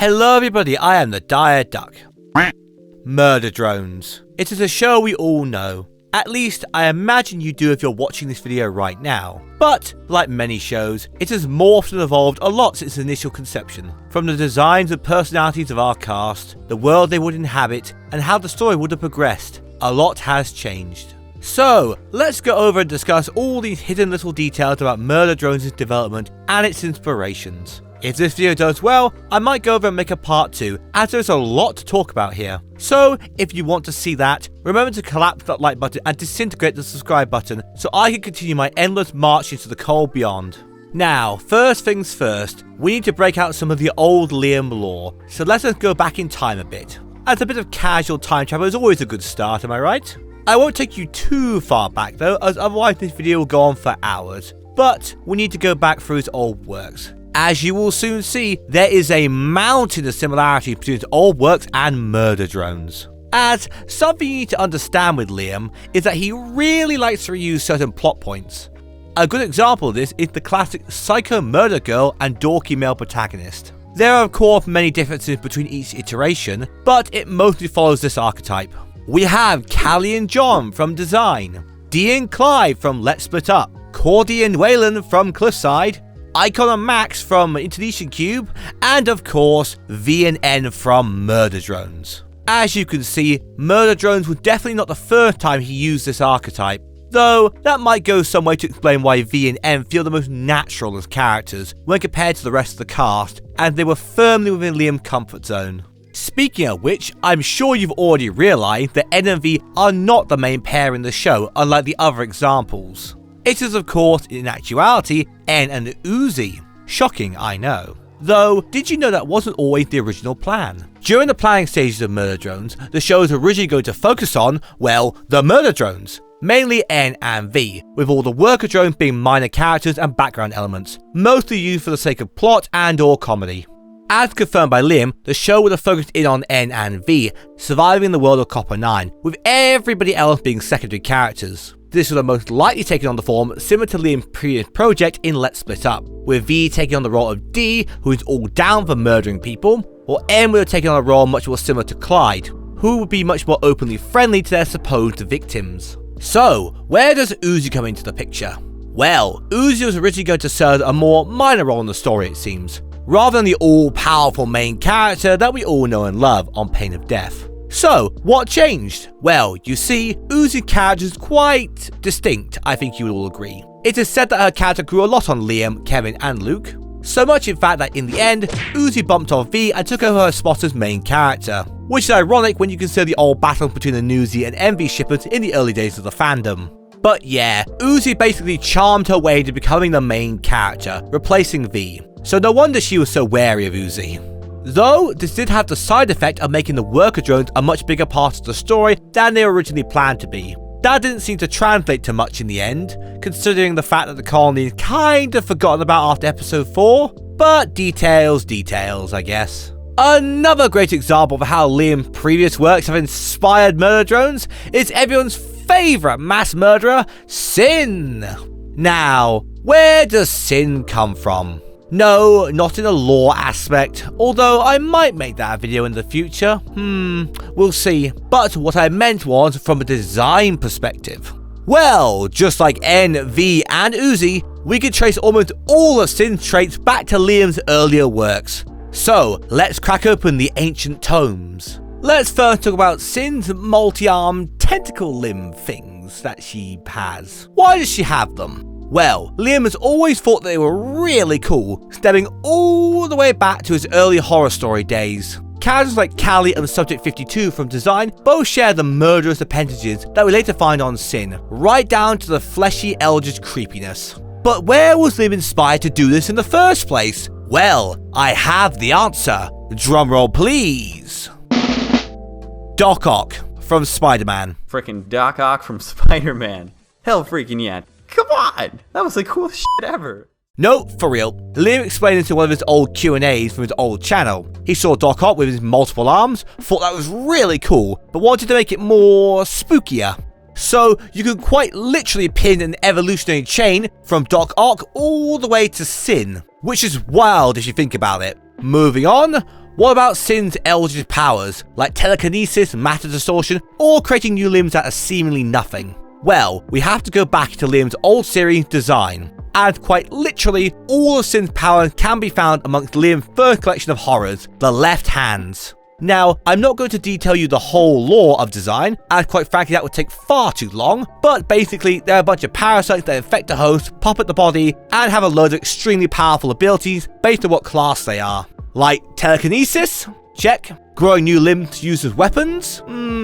Hello everybody, I am the Dire Duck. Murder drones. It is a show we all know. At least, I imagine you do if you're watching this video right now. But, like many shows, it has morphed and evolved a lot since initial conception. From the designs and personalities of our cast, the world they would inhabit, and how the story would have progressed. A lot has changed. So, let's go over and discuss all these hidden little details about Murder Drones' development and its inspirations. If this video does well, I might go over and make a part 2, as there's a lot to talk about here. So, if you want to see that, remember to collapse that like button and disintegrate the subscribe button so I can continue my endless march into the cold beyond. Now, first things first, we need to break out some of the old Liam lore, so let us go back in time a bit. As a bit of casual time travel is always a good start, am I right? I won't take you too far back though, as otherwise this video will go on for hours, but we need to go back through his old works. As you will soon see, there is a mountain of similarities between his old works and Murder Drones. As something you need to understand with Liam is that he really likes to reuse certain plot points. A good example of this is the classic psycho murder girl and dorky male protagonist. There are of course many differences between each iteration, but it mostly follows this archetype. We have Callie and John from Design, Dee and Clive from Let's Split Up, Cordy and Waylon from Cliffside, Icon and Max from Indonesian Cube, and of course, V and N from Murder Drones. As you can see, Murder Drones was definitely not the first time he used this archetype, though that might go some way to explain why V and N feel the most natural as characters when compared to the rest of the cast, and they were firmly within Liam's comfort zone. Speaking of which, I'm sure you've already realised that N and V are not the main pair in the show, unlike the other examples. It is of course, in actuality, N and Uzi. Shocking, I know. Though, did you know that wasn't always the original plan? During the planning stages of Murder Drones, the show was originally going to focus on, well, the Murder Drones. Mainly N and V, with all the worker drones being minor characters and background elements, mostly used for the sake of plot and or comedy. As confirmed by Liam, the show would have focused in on N and V, surviving in the world of Copper 9, with everybody else being secondary characters. This would have most likely taken on the form similar to Liam's previous project in Let's Split Up, with V taking on the role of Dee, who is all down for murdering people, while N would have taken on a role much more similar to Clyde, who would be much more openly friendly to their supposed victims. So, where does Uzi come into the picture? Well, Uzi was originally going to serve a more minor role in the story it seems, rather than the all-powerful main character that we all know and love on pain of death. So, what changed? Well, you see, Uzi's character is quite distinct, I think you would all agree. It is said that her character grew a lot on Liam, Kevin and Luke. So much in fact that in the end, Uzi bumped off V and took over her spot as main character. Which is ironic when you consider the old battles between the Newsy and Envy shippers in the early days of the fandom. But yeah, Uzi basically charmed her way to becoming the main character, replacing V. So no wonder she was so wary of Uzi. Though, this did have the side effect of making the worker drones a much bigger part of the story than they were originally planned to be. That didn't seem to translate to much in the end, considering the fact that the colony is kind of forgotten about after episode 4, but details, I guess. Another great example of how Liam's previous works have inspired Murder Drones is everyone's favourite mass murderer, Cyn. Now, where does Cyn come from? No, not in a lore aspect, although I might make that a video in the future, we'll see. But what I meant was from a design perspective. Well, just like N, V and Uzi, we could trace almost all of Cyn's traits back to Liam's earlier works. So, let's crack open the ancient tomes. Let's first talk about Cyn's multi-armed tentacle limb things that she has. Why does she have them? Well, Liam has always thought they were really cool, stemming all the way back to his early horror story days. Characters like Callie and Subject 52 from Design both share the murderous appendages that we later find on Cyn, right down to the fleshy eldritch creepiness. But where was Liam inspired to do this in the first place? Well, I have the answer. Drumroll please. Doc Ock from Spider-Man. Frickin' Doc Ock from Spider-Man. Hell freaking yeah. Come on! That was the coolest shit ever. No, for real. Liam explained it in one of his old Q&As from his old channel. He saw Doc Ock with his multiple arms, thought that was really cool, but wanted to make it more spookier. So you can quite literally pin an evolutionary chain from Doc Ock all the way to Cyn, which is wild if you think about it. Moving on, What about Cyn's eldritch powers, like telekinesis, matter distortion, or creating new limbs out of seemingly nothing? Well, we have to go back to Liam's old series design, and quite literally, all of Cyn's power can be found amongst Liam's first collection of horrors, the left hands. Now, I'm not going to detail you the whole lore of design, as quite frankly that would take far too long, but basically they're a bunch of parasites that infect the host, pop at the body, and have a load of extremely powerful abilities based on what class they are. Like telekinesis? Check. Growing new limbs used as weapons?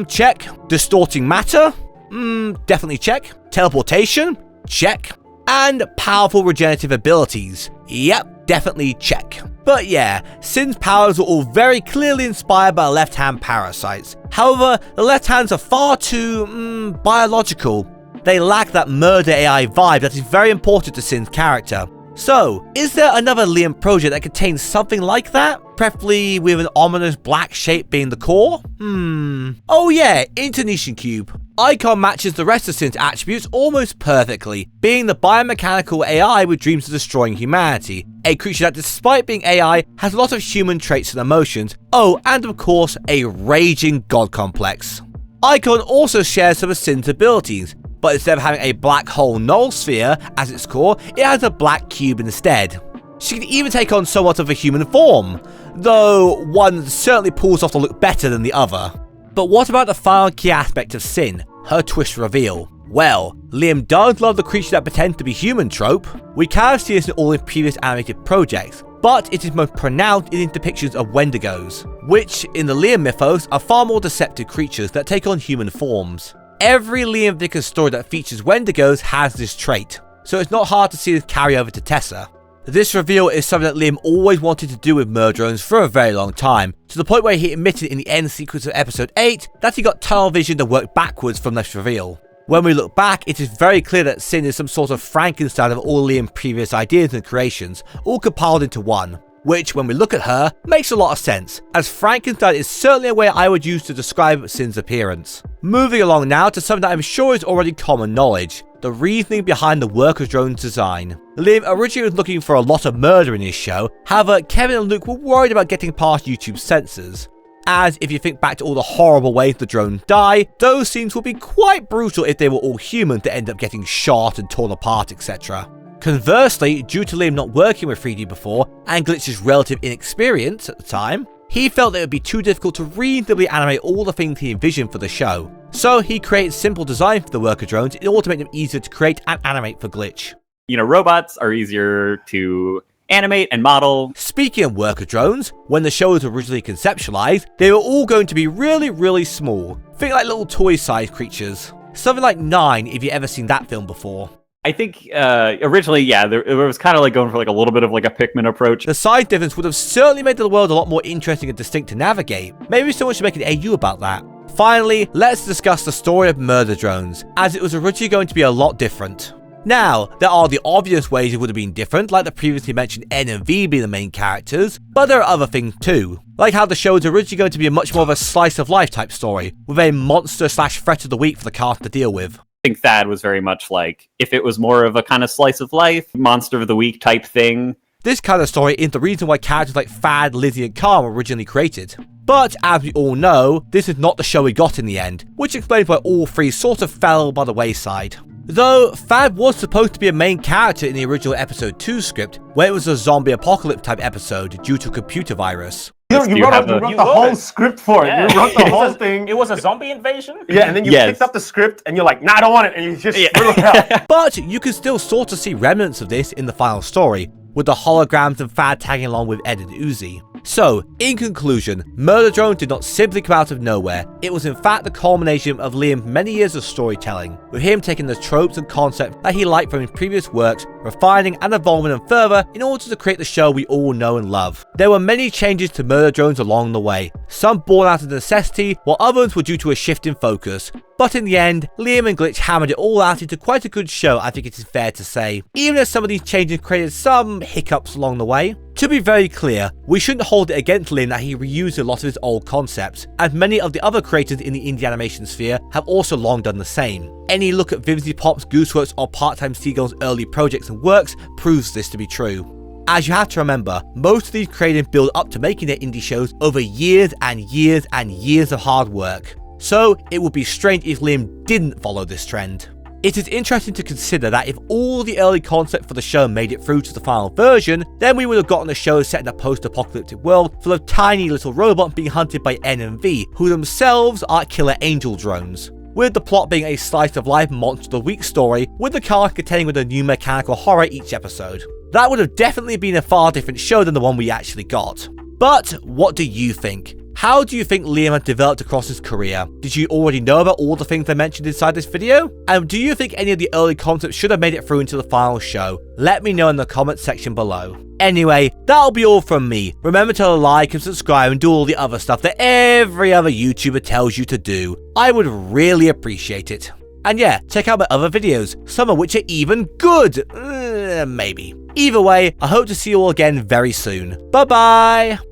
Check. Distorting matter? Definitely check. Teleportation? Check. And powerful regenerative abilities? Yep, definitely check. But yeah, Cyn's powers were all very clearly inspired by left-hand parasites. However, the left hands are far too, biological. They lack that murder AI vibe that is very important to Cyn's character. So, is there another Liam project that contains something like that? Preferably with an ominous black shape being the core? Oh yeah, Intonation Cube. Icon matches the rest of Cyn's attributes almost perfectly, being the biomechanical AI with dreams of destroying humanity. A creature that, despite being AI, has a lot of human traits and emotions. Oh, and of course, a raging god complex. Icon also shares some of Cyn's abilities, but instead of having a black hole null sphere as its core, it has a black cube instead. She can even take on somewhat of a human form, though one certainly pulls off the look better than the other. But what about the final key aspect of Cyn, her twist reveal? Well, Liam does love the creature that pretends to be human trope. We kind of see this in all his previous animated projects, but it is most pronounced in his depictions of Wendigos, which in the Liam mythos are far more deceptive creatures that take on human forms. Every Liam Vickers story that features Wendigos has this trait, so it's not hard to see this carry over to Tessa. This reveal is something that Liam always wanted to do with Murdrones for a very long time, to the point where he admitted in the end sequence of episode 8 that he got tunnel vision to work backwards from this reveal. When we look back, it is very clear that Cyn is some sort of Frankenstein of all Liam's previous ideas and creations, all compiled into one. Which, when we look at her, makes a lot of sense, as Frankenstein is certainly a way I would use to describe Cyn's appearance. Moving along now to something that I'm sure is already common knowledge, the reasoning behind the worker drone's design. Liam originally was looking for a lot of murder in his show, however Kevin and Luke were worried about getting past YouTube's censors. As if you think back to all the horrible ways the drones die, those scenes would be quite brutal if they were all human to end up getting shot and torn apart, etc. Conversely, due to Liam not working with 3D before, and Glitch's relative inexperience at the time, he felt that it would be too difficult to reasonably animate all the things he envisioned for the show. So he created simple design for the worker drones in order to make them easier to create and animate for Glitch. You know, robots are easier to animate and model. Speaking of worker drones, when the show was originally conceptualized, they were all going to be really small. Think like little toy-sized creatures. Something like 9 if you've ever seen that film before. I think originally, yeah, it was kind of like going for like a little bit of like a Pikmin approach. The size difference would have certainly made the world a lot more interesting and distinct to navigate. Maybe someone should make an AU about that. Finally, let's discuss the story of Murder Drones, as it was originally going to be a lot different. Now, there are the obvious ways it would have been different, like the previously mentioned N and V being the main characters, but there are other things too. Like how the show was originally going to be much more of a slice of life type story, with a monster/threat of the week for the cast to deal with. I think Thad was very much like, if it was more of a kind of slice of life, monster of the week type thing. This kind of story is the reason why characters like Thad, Lizzie and Carl were originally created. But as we all know, this is not the show we got in the end, which explains why all three sort of fell by the wayside. Though, Thad was supposed to be a main character in the original episode 2 script, where it was a zombie apocalypse type episode due to a computer virus. You wrote the whole script for it. Yeah. You wrote the whole thing. It was a zombie invasion? Yeah, and then you picked up the script and you're like, nah, I don't want it. And you just threw it out. But you can still sort of see remnants of this in the final story, with the holograms and Thad tagging along with Ed and Uzi. So, in conclusion, Murder Drone did not simply come out of nowhere. It was in fact the culmination of Liam's many years of storytelling, with him taking the tropes and concepts that he liked from his previous works, refining and evolving them further in order to create the show we all know and love. There were many changes to Murder Drones along the way, some born out of necessity, while others were due to a shift in focus. But in the end, Liam and Glitch hammered it all out into quite a good show, I think it is fair to say, even as some of these changes created some hiccups along the way. To be very clear, we shouldn't hold it against Liam that he reused a lot of his old concepts, as many of the other creators in the indie animation sphere have also long done the same. Any look at Vimsy Pop's, Gooseworks or Part-Time Seagull's early projects and works proves this to be true. as you have to remember, most of these creators build up to making their indie shows over years and years and years of hard work. So it would be strange if Liam didn't follow this trend. It is interesting to consider that if all the early concept for the show made it through to the final version, then we would have gotten a show set in a post-apocalyptic world full of tiny little robots being hunted by N and V, who themselves are killer angel drones. With the plot being a slice of life monster of the week story, with the cast containing with a new mechanical horror each episode. That would have definitely been a far different show than the one we actually got. But what do you think? How do you think Liam has developed across his career? Did you already know about all the things I mentioned inside this video? And do you think any of the early concepts should have made it through into the final show? Let me know in the comment section below. Anyway, that'll be all from me. Remember to like and subscribe and do all the other stuff that every other YouTuber tells you to do. I would really appreciate it. And yeah, check out my other videos, some of which are even good. Maybe. Either way, I hope to see you all again very soon. Bye bye!